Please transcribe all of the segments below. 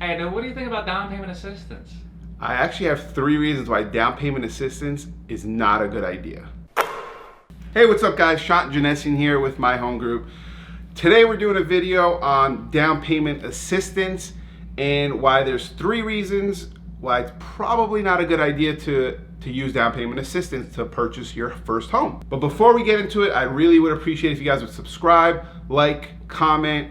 Hey, now what do you think about down payment assistance? I actually have 3 reasons why down payment assistance is not a good idea. Hey, what's up guys? Shant Janessian here with My Home Group. Today we're doing a video on down payment assistance and why there's 3 reasons why it's probably not a good idea to use down payment assistance to purchase your first home. But before we get into it, I really would appreciate if you guys would subscribe, like, comment,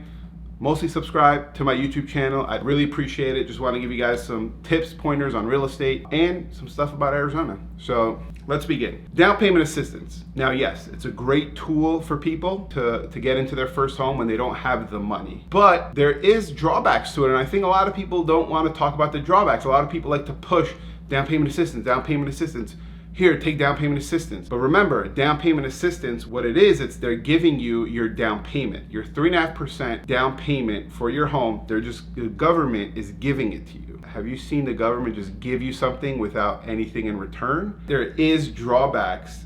mostly subscribe to my YouTube channel. I'd really appreciate it. Just want to give you guys some tips, pointers on real estate and some stuff about Arizona. So let's begin. Down payment assistance. Now, yes, it's a great tool for people to get into their first home when they don't have the money. But there is drawbacks to it, and I think a lot of people don't want to talk about the drawbacks. A lot of people like to push down payment assistance, down payment assistance. Here, take down payment assistance. But remember, down payment assistance, what it is, it's they're giving you your down payment, your 3.5% down payment for your home. The government is giving it to you. Have you seen the government just give you something without anything in return? There is drawbacks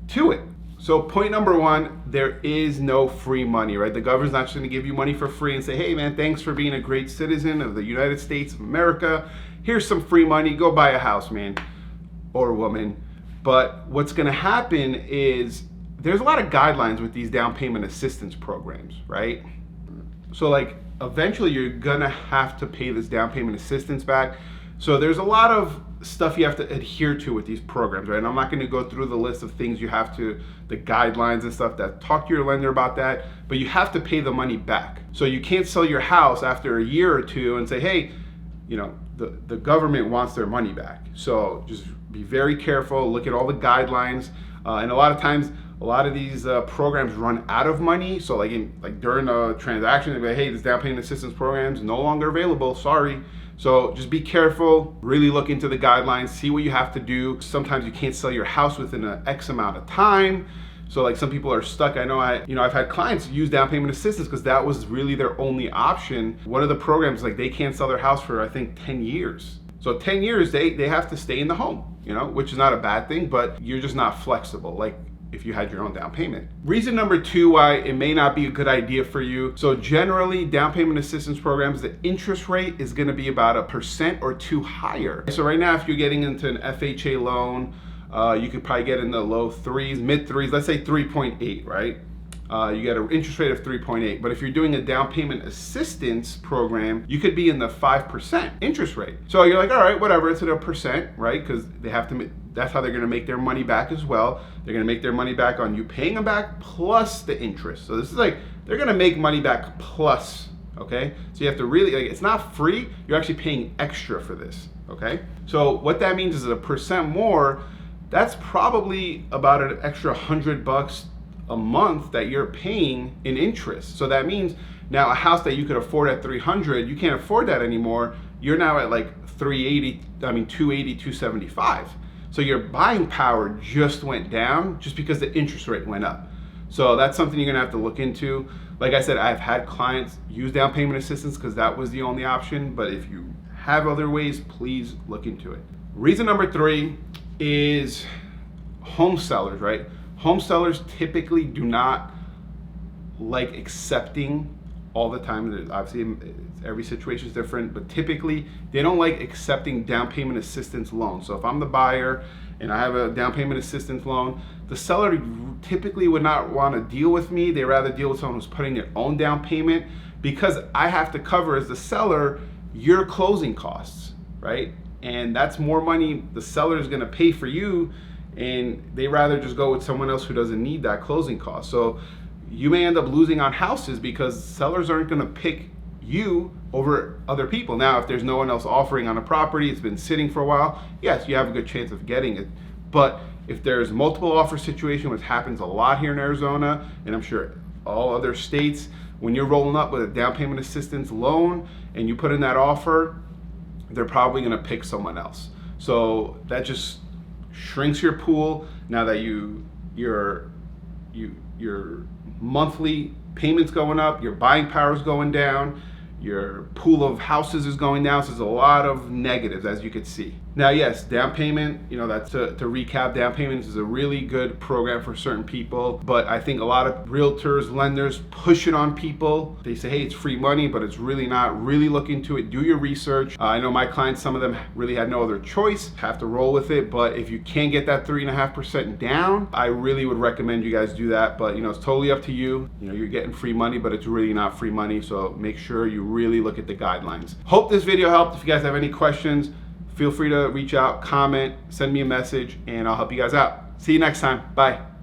to it. So point number 1, there is no free money, right? The government's not just gonna give you money for free and say, hey man, thanks for being a great citizen of the United States of America. Here's some free money, go buy a house, man. Or woman. But what's going to happen is there's a lot of guidelines with these down payment assistance programs, right? So like eventually you're going to have to pay this down payment assistance back. So there's a lot of stuff you have to adhere to with these programs, right? And I'm not going to go through the list of things you have to, the guidelines and stuff, that talk to your lender about that, but you have to pay the money back. So you can't sell your house after a year or two and say, hey, you know, the government wants their money back. So just be very careful, look at all the guidelines. And a lot of times, a lot of these programs run out of money. So like during a transaction, they'll be like, hey, this down payment assistance program is no longer available, sorry. So just be careful, really look into the guidelines, see what you have to do. Sometimes you can't sell your house within an X amount of time. So like some people are stuck. I know I've had clients use down payment assistance because that was really their only option. One of the programs, like they can't sell their house for I think 10 years. So 10 years they have to stay in the home, you know, which is not a bad thing, but you're just not flexible like if you had your own down payment. Reason number 2 why it may not be a good idea for you. So generally down payment assistance programs, the interest rate is going to be about 1% or 2% higher. So right now if you're getting into an FHA loan, you could probably get in the low 3s, mid 3s, let's say 3.8, right? You get an interest rate of 3.8. But if you're doing a down payment assistance program, you could be in the 5% interest rate. So you're like, all right, whatever, it's at 1%, right? Because they have to, that's how they're gonna make their money back as well. They're gonna make their money back on you paying them back plus the interest. So this is like, they're gonna make money back plus, okay? So you have to really, like, it's not free, you're actually paying extra for this, okay? So what that means is 1% more, that's probably about an extra $100 a month that you're paying in interest. So that means now a house that you could afford at $300, you can't afford that anymore. You're now at like 280, 275. So your buying power just went down just because the interest rate went up. So that's something you're gonna have to look into. Like I said, I've had clients use down payment assistance because that was the only option, but if you have other ways, please look into it. Reason number 3 is home sellers, right? Home sellers typically do not like accepting all the time. Obviously, every situation is different, but typically they don't like accepting down payment assistance loans. So if I'm the buyer and I have a down payment assistance loan, the seller typically would not want to deal with me. They rather deal with someone who's putting their own down payment because I have to cover as the seller your closing costs, right? And that's more money the seller is going to pay for you, and they rather just go with someone else who doesn't need that closing cost. So you may end up losing on houses because sellers aren't going to pick you over other people. Now, if there's no one else offering on a property, it's been sitting for a while, yes, you have a good chance of getting it. But if there's multiple offer situation, which happens a lot here in Arizona, and I'm sure all other states, when you're rolling up with a down payment assistance loan and you put in that offer, they're probably gonna pick someone else. So that just shrinks your pool. Now that your monthly payments going up, your buying power is going down, your pool of houses is going down. So there's a lot of negatives, as you can see. Now, yes, down payment, that's to recap, down payment is a really good program for certain people, but I think a lot of realtors, lenders push it on people. They say, hey, it's free money, but it's really not. Really look into it, do your research. I know my clients, some of them really had no other choice, have to roll with it, but if you can get that 3.5% down, I really would recommend you guys do that, but it's totally up to you. You're getting free money, but it's really not free money, so make sure you really look at the guidelines. Hope this video helped. If you guys have any questions, feel free to reach out, comment, send me a message, and I'll help you guys out. See you next time. Bye.